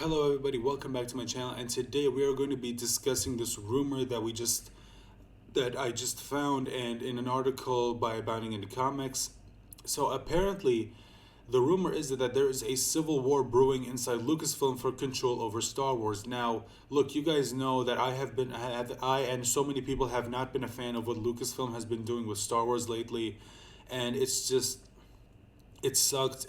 Hello, everybody. Welcome back to my channel. And today we are going to be discussing this rumor that I just found, and in an article by Abounding in the Comics. So apparently, the rumor is that there is a civil war brewing inside Lucasfilm for control over Star Wars. Now, look, you guys know that I and so many people have not been a fan of what Lucasfilm has been doing with Star Wars lately, and it sucked.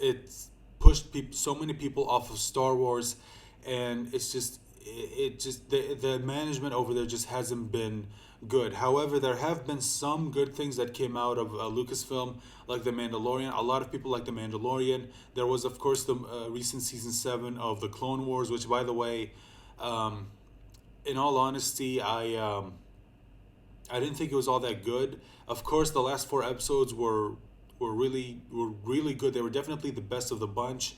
It's pushed so many people off of Star Wars, and the management over there just hasn't been good. However, there have been some good things that came out of Lucasfilm, like The Mandalorian. A lot of people like The Mandalorian. There was, of course, the recent season 7 of the Clone Wars, which, by the way, um, in all honesty, I didn't think it was all that good. Of course, the last 4 episodes were really good. They were definitely the best of the bunch.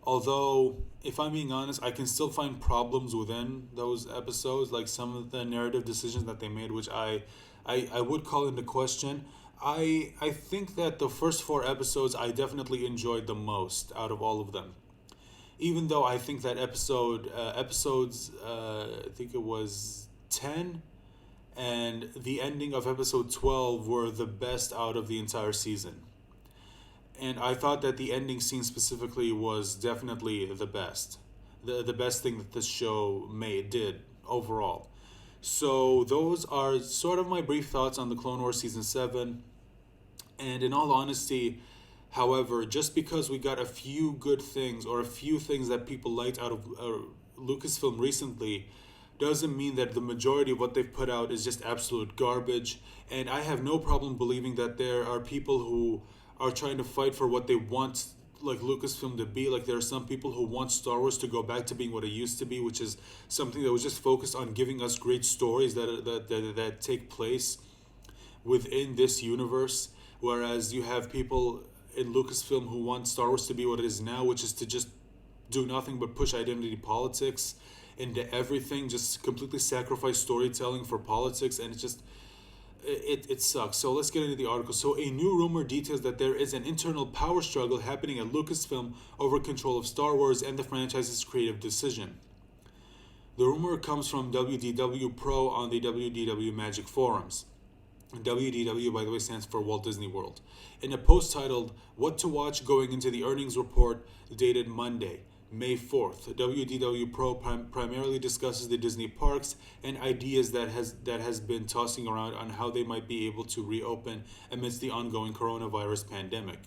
Although, if I'm being honest, I can still find problems within those episodes, like some of the narrative decisions that they made, which I would call into question. I think that the first 4 episodes I definitely enjoyed the most out of all of them. Even though I think that episodes I think it was 10 and the ending of episode 12 were the best out of the entire season. And I thought that the ending scene specifically was definitely the best thing that this show did overall. So those are sort of my brief thoughts on the Clone Wars season 7. And in all honesty, however, just because we got a few good things or a few things that people liked out of Lucasfilm recently, doesn't mean that the majority of what they've put out is just absolute garbage. And I have no problem believing that there are people who are trying to fight for what they want, like Lucasfilm to be. Like, there are some people who want Star Wars to go back to being what it used to be, which is something that was just focused on giving us great stories that take place within this universe. Whereas you have people in Lucasfilm who want Star Wars to be what it is now, which is to just do nothing but push identity politics into everything, just completely sacrifice storytelling for politics, and it sucks. So let's get into the article. So a new rumor details that there is an internal power struggle happening at Lucasfilm over control of Star Wars and the franchise's creative decision. The rumor comes from WDW Pro on the WDW Magic forums. WDW, by the way, stands for Walt Disney World. In a post titled "What to Watch Going into the Earnings Report," dated Monday, May 4th, WDW Pro primarily discusses the Disney parks and ideas that has been tossing around on how they might be able to reopen amidst the ongoing coronavirus pandemic.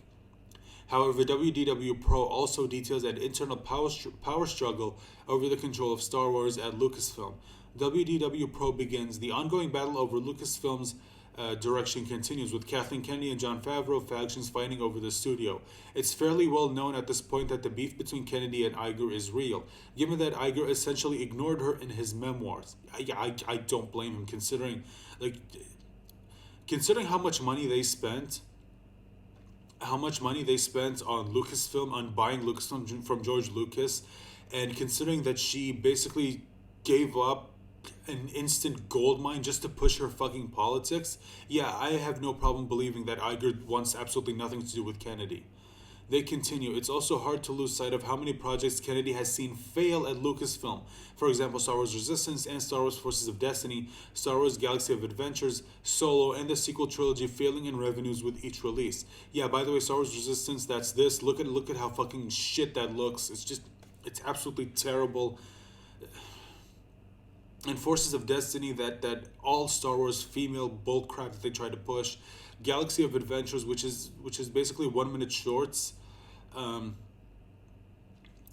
However, WDW Pro also details an internal power struggle over the control of Star Wars at Lucasfilm. WDW Pro begins the ongoing battle over Lucasfilm's direction continues, with Kathleen Kennedy and Jon Favreau factions fighting over the studio. It's fairly well known at this point that the beef between Kennedy and Iger is real, given that Iger essentially ignored her in his memoirs. I don't blame him, considering how much money they spent on Lucasfilm, on buying Lucasfilm from George Lucas, and considering that she basically gave up an instant gold mine just to push her fucking politics. Yeah, I have no problem believing that Iger wants absolutely nothing to do with Kennedy. They continue. It's also hard to lose sight of how many projects Kennedy has seen fail at Lucasfilm. For example, Star Wars Resistance and Star Wars Forces of Destiny, Star Wars Galaxy of Adventures, Solo, and the sequel trilogy failing in revenues with each release. Yeah, by the way, Star Wars Resistance, that's this. Look at how fucking shit that looks. It's absolutely terrible. And Forces of Destiny, that all Star Wars female bullcrap that they try to push. Galaxy of Adventures, which is basically 1 minute shorts. Um,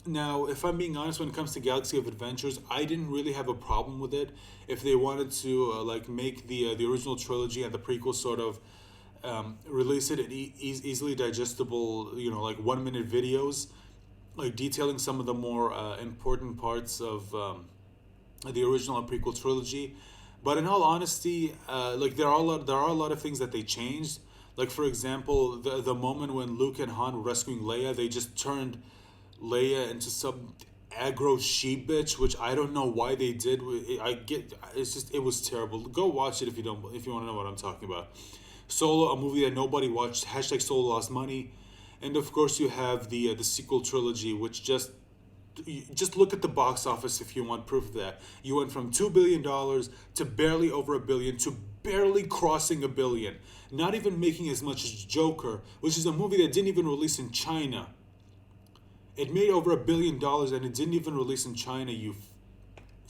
Now, if I'm being honest, when it comes to Galaxy of Adventures, I didn't really have a problem with it. If they wanted to make the original trilogy and the prequel sort of release it in easily digestible, 1 minute videos, like detailing some of the more important parts of the original and prequel trilogy. But in all honesty, there are a lot of things that they changed. Like, for example, the moment when Luke and Han were rescuing Leia, they just turned Leia into some aggro sheep bitch, which I don't know why they did. It was terrible. Go watch it if you want to know what I'm talking about. Solo, a movie that nobody watched. Hashtag Solo lost money, and of course you have the sequel trilogy, which just just look at the box office if you want proof of that. You went from $2 billion to barely over $1 billion to barely crossing $1 billion. Not even making as much as Joker, which is a movie that didn't even release in China. It made over $1 billion and it didn't even release in China, you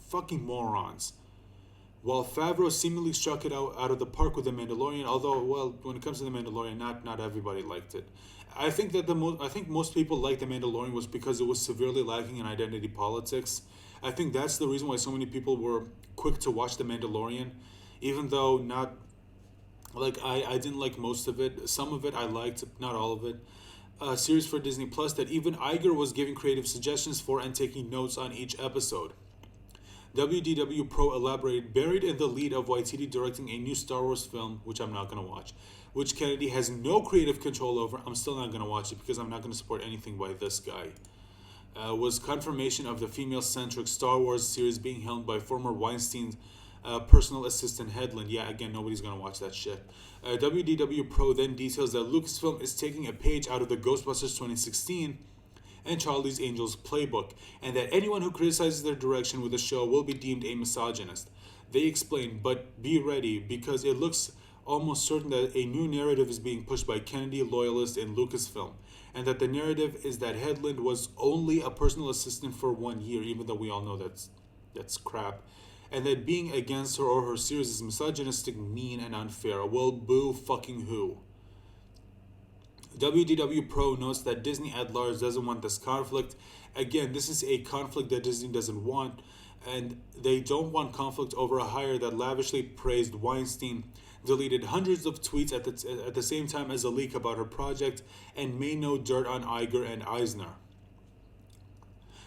fucking morons. While Favreau seemingly struck it out of the park with The Mandalorian, although, well, when it comes to The Mandalorian, not everybody liked it. I think that I think most people liked The Mandalorian was because it was severely lacking in identity politics. I think that's the reason why so many people were quick to watch The Mandalorian, even though not, like, I didn't like most of it. Some of it I liked, not all of it. A series for Disney Plus that even Iger was giving creative suggestions for and taking notes on each episode. WDW Pro elaborated, buried in the lead of Waititi directing a new Star Wars film, which I'm not going to watch, which Kennedy has no creative control over. I'm still not going to watch it because I'm not going to support anything by this guy. Was confirmation of the female-centric Star Wars series being helmed by former Weinstein personal assistant Hedlund. Yeah, again, nobody's going to watch that shit. WDW Pro then details that Lucasfilm is taking a page out of the Ghostbusters 2016 and Charlie's Angels playbook, and that anyone who criticizes their direction with the show will be deemed a misogynist. They explain, but be ready, because it looks almost certain that a new narrative is being pushed by Kennedy loyalists in Lucasfilm, and that the narrative is that Hedlund was only a personal assistant for 1 year, even though we all know that's crap, and that being against her or her series is misogynistic, mean, and unfair. Well, boo fucking who. WDW Pro notes that Disney at large doesn't want this conflict. Again, this is a conflict that Disney doesn't want, and they don't want conflict over a hire that lavishly praised Weinstein, deleted hundreds of tweets at the same time as a leak about her project, and made no dirt on Iger and Eisner.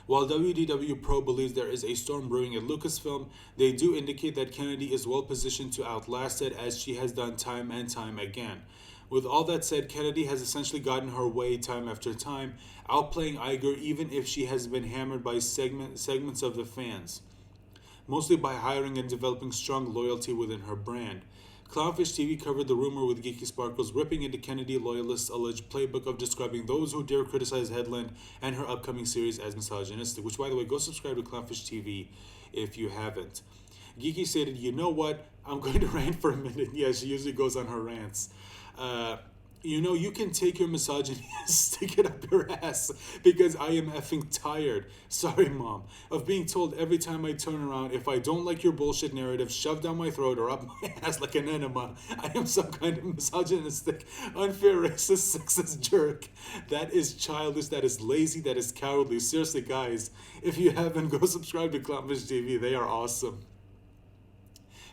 While WDW Pro believes there is a storm brewing at Lucasfilm, they do indicate that Kennedy is well positioned to outlast it, as she has done time and time again. With all that said, Kennedy has essentially gotten her way time after time, outplaying Iger even if she has been hammered by segments of the fans, mostly by hiring and developing strong loyalty within her brand. Clownfish TV covered the rumor with Geeky Sparkles, ripping into Kennedy loyalists' alleged playbook of describing those who dare criticize Hedlund and her upcoming series as misogynistic, which, by the way, go subscribe to Clownfish TV if you haven't. Geeky stated, you know what, I'm going to rant for a minute. Yeah, she usually goes on her rants. You can take your misogyny and stick it up your ass, because I am effing tired, sorry mom, of being told every time I turn around, if I don't like your bullshit narrative shoved down my throat or up my ass like an enema, I am some kind of misogynistic, unfair, racist, sexist jerk. That is childish, that is lazy, that is cowardly. Seriously, guys, if you haven't, go subscribe to Clownfish TV. They are awesome.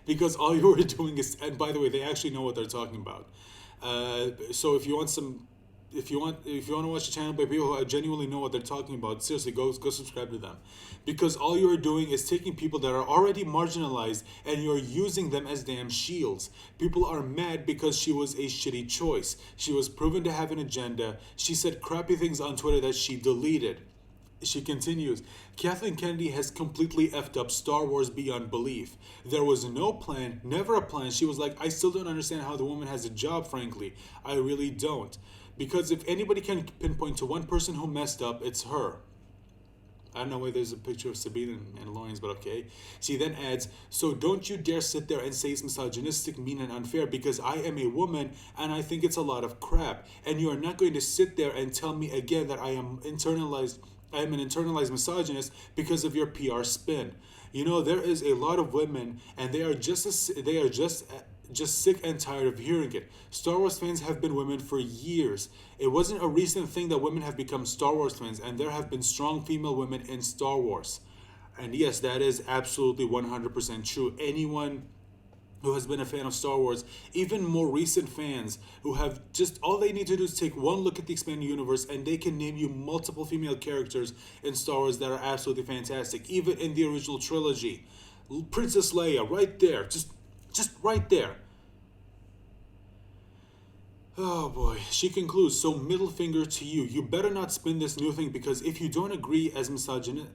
Because all you are doing is, and by the way, they actually know what they're talking about. So if you want to watch a channel by people who genuinely know what they're talking about, seriously, go subscribe to them, because all you are doing is taking people that are already marginalized and you're using them as damn shields. People are mad because she was a shitty choice. She was proven to have an agenda. She said crappy things on Twitter that she deleted. She continues, Kathleen Kennedy has completely effed up Star Wars beyond belief. There was no plan, never a plan. She was like, I still don't understand how the woman has a job, frankly. I really don't. Because if anybody can pinpoint to one person who messed up, it's her. I don't know why there's a picture of Sabine and Lawrence, but okay. She then adds, so don't you dare sit there and say it's misogynistic, mean, and unfair, because I am a woman and I think it's a lot of crap. And you are not going to sit there and tell me again that I am an internalized misogynist because of your PR spin. You know, there is a lot of women, and they are just sick and tired of hearing it. Star Wars fans have been women for years. It wasn't a recent thing that women have become Star Wars fans, and there have been strong female women in Star Wars. And yes, that is absolutely 100% true. Anyone who has been a fan of Star Wars, even more recent fans who have just, all they need to do is take one look at the expanded universe and they can name you multiple female characters in Star Wars that are absolutely fantastic. Even in the original trilogy, Princess Leia, right there, just right there. Oh boy. She concludes, so middle finger to you. You better not spin this new thing, because if you don't agree as misogynistic,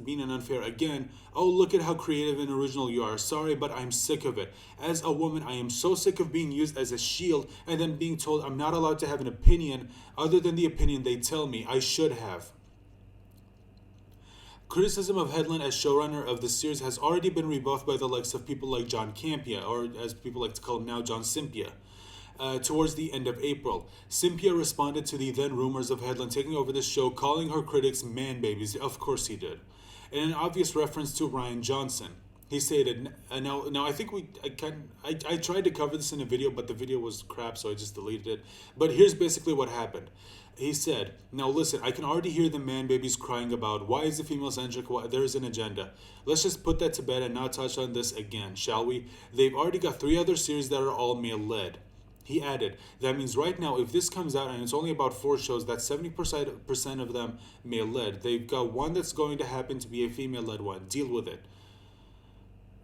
mean, and unfair again, oh, look at how creative and original you are. Sorry, but I'm sick of it. As a woman, I am so sick of being used as a shield and then being told I'm not allowed to have an opinion other than the opinion they tell me I should have. Criticism of Headland as showrunner of the series has already been rebuffed by the likes of people like John Campia, or as people like to call him now, John Simpia. Towards the end of April, Simpia responded to the then rumors of Headland taking over the show, calling her critics man babies. Of course he did. In an obvious reference to Ryan Johnson. He stated, now I think I tried to cover this in a video, but the video was crap, so I just deleted it. But here's basically what happened. He said, now listen, I can already hear the man babies crying about, why is the female centric, why there's an agenda. Let's just put that to bed and not touch on this again, shall we? They've already got 3 other series that are all male-led. He added, that means right now, if this comes out and it's only about 4 shows, that's 70% of them male-led. They've got one that's going to happen to be a female-led one. Deal with it.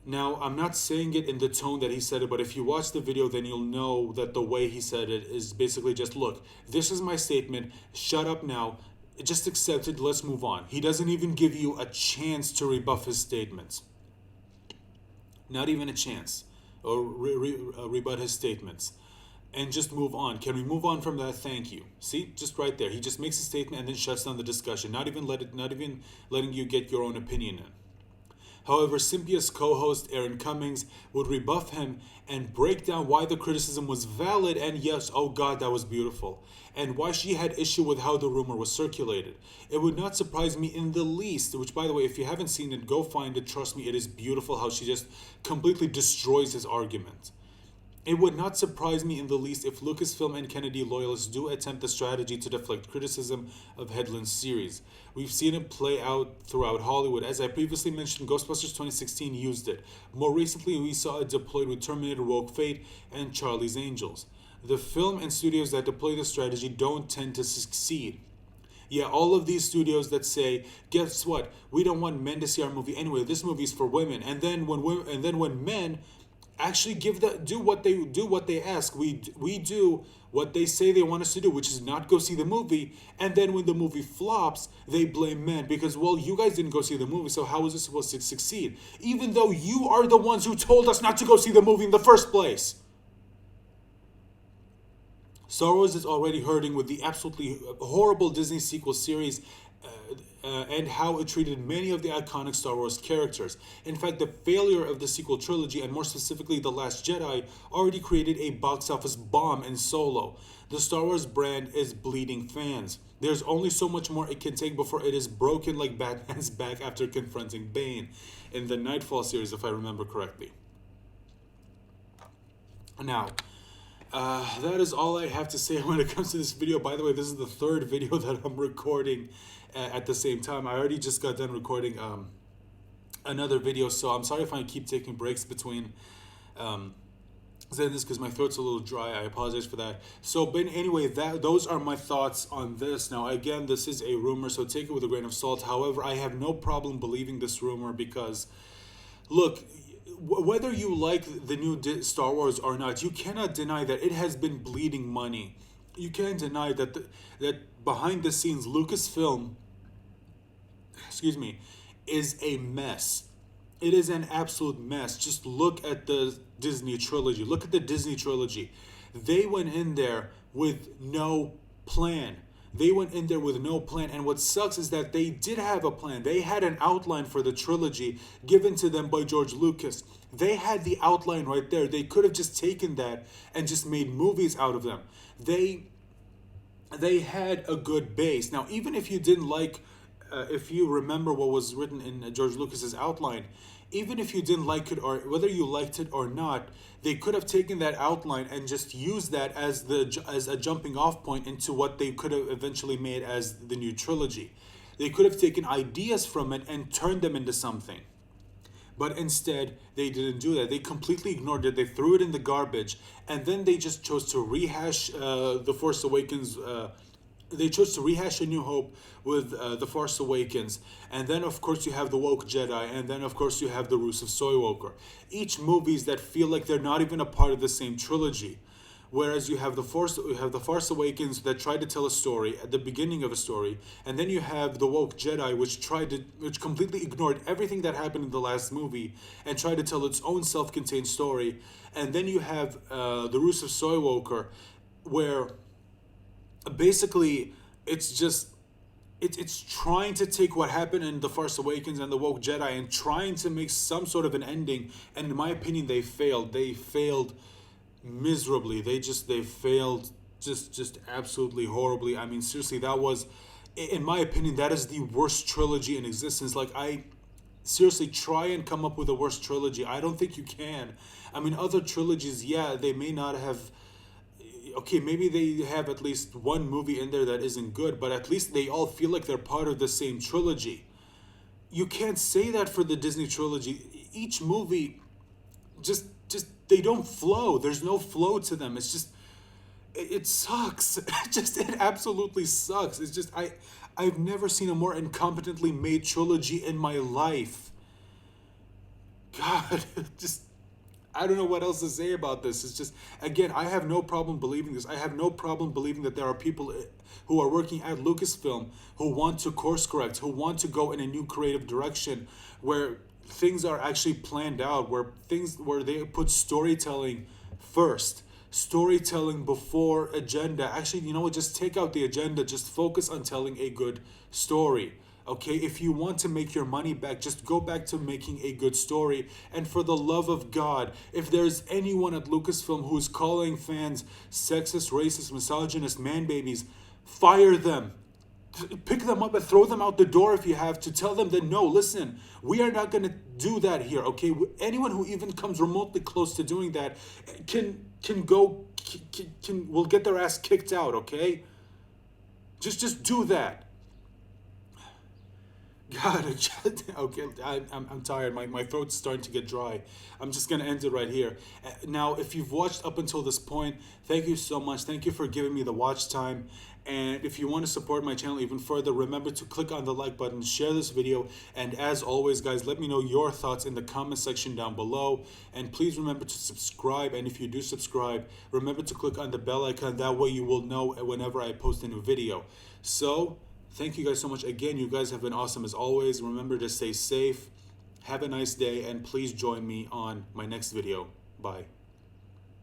Now, I'm not saying it in the tone that he said it, but if you watch the video, then you'll know that the way he said it is basically just, look, this is my statement, shut up now, just accept it, let's move on. He doesn't even give you a chance to rebuff his statements. Not even a chance. Or rebut his statements. And just move on. Can we move on from that? Thank you. See, just right there. He just makes a statement and then shuts down the discussion, not even letting you get your own opinion in. However, Cympia's co-host Aaron Cummings would rebuff him and break down why the criticism was valid and yes, oh God, that was beautiful, and why she had issue with how the rumor was circulated. It would not surprise me in the least, which by the way, if you haven't seen it, go find it, trust me, it is beautiful how she just completely destroys his argument. It would not surprise me in the least if Lucasfilm and Kennedy loyalists do attempt the strategy to deflect criticism of Headland's series. We've seen it play out throughout Hollywood. As I previously mentioned, Ghostbusters 2016 used it. More recently, we saw it deployed with Terminator Rogue Fate and Charlie's Angels. The film and studios that deploy this strategy don't tend to succeed. Yeah, all of these studios that say, guess what? We don't want men to see our movie anyway. This movie is for women. And then when men actually do what they ask. We do what they say they want us to do, which is not go see the movie. And then when the movie flops, they blame men because, well, you guys didn't go see the movie, so how is it supposed to succeed? Even though you are the ones who told us not to go see the movie in the first place. Star Wars is already hurting with the absolutely horrible Disney sequel series and how it treated many of the iconic Star Wars characters. In fact, the failure of the sequel trilogy, and more specifically The Last Jedi, already created a box office bomb in Solo. The Star Wars brand is bleeding fans. There's only so much more it can take before it is broken like Batman's back after confronting Bane in the Nightfall series, if I remember correctly. Now, that is all I have to say when it comes to this video. By the way, this is the 3rd video that I'm recording at the same time. I already just got done recording another video, so I'm sorry if I keep taking breaks between saying this because my throat's a little dry. I apologize for that. So, but anyway, those are my thoughts on this. Now, again, this is a rumor, so take it with a grain of salt. However, I have no problem believing this rumor because, look, whether you like the new Star Wars or not, you cannot deny that it has been bleeding money. You can't deny that that behind the scenes, Lucasfilm, is a mess. It is an absolute mess. Just look at the Disney trilogy. Look at the Disney trilogy. They went in there with no plan. And what sucks is that they did have a plan. They had an outline for the trilogy given to them by George Lucas. They had the outline right there. They could have just taken that and just made movies out of them. They had a good base. Now, even if you didn't like, if you remember what was written in George Lucas's outline, even if you didn't like it or whether you liked it or not, they could have taken that outline and just used that as a jumping off point into what they could have eventually made as the new trilogy. They could have taken ideas from it and turned them into something. But instead, they didn't do that. They completely ignored it. They threw it in the garbage. And then they just chose to rehash The Force Awakens. They chose to rehash A New Hope with The Force Awakens. And then, of course, you have The Woke Jedi. And then, of course, you have The Rusev Soywoker. Each movies that feel like they're not even a part of the same trilogy. Whereas you have the Force Awakens that tried to tell a story at the beginning of a story, and then you have the Woke Jedi, which completely ignored everything that happened in the last movie and tried to tell its own self-contained story. And then you have the Rusev Soywoker, where basically it's just it's trying to take what happened in The Force Awakens and The Woke Jedi and trying to make some sort of an ending. And in my opinion, they failed. They failed miserably. They failed just absolutely horribly. I mean, seriously, that was, in my opinion, that is the worst trilogy in existence. Like, I seriously try and come up with a worst trilogy. I don't think you can. I mean, other trilogies, yeah, they may not have, okay, maybe they have at least one movie in there that isn't good, but at least they all feel like they're part of the same trilogy. You can't say that for the Disney trilogy. Each movie just they don't flow. There's no flow to them. It's just it sucks. It absolutely sucks. It's just I've never seen a more incompetently made trilogy in my life. God, just I don't know what else to say about this. It's just, again, I have no problem believing this. I have no problem believing that there are people who are working at Lucasfilm who want to course correct, who want to go in a new creative direction where things are actually planned out, where they put storytelling first. Storytelling before agenda. Actually, you know what? Just take out the agenda. Just focus on telling a good story. Okay, if you want to make your money back, just go back to making a good story. And for the love of God, if there's anyone at Lucasfilm who's calling fans sexist, racist, misogynist, man babies, fire them. Pick them up and throw them out the door if you have to. Tell them that, no, listen, we are not going to do that here, okay? Anyone who even comes remotely close to doing that can will get their ass kicked out, okay? Just do that. God, okay, I'm tired. My throat's starting to get dry. I'm just going to end it right here. Now, if you've watched up until this point, thank you so much. Thank you for giving me the watch time. And if you want to support my channel even further, remember to click on the like button, share this video, and as always, guys, let me know your thoughts in the comment section down below. And please remember to subscribe, and if you do subscribe, remember to click on the bell icon. That way you will know whenever I post a new video. So, thank you guys so much. Again, you guys have been awesome as always. Remember to stay safe, have a nice day, and please join me on my next video. Bye.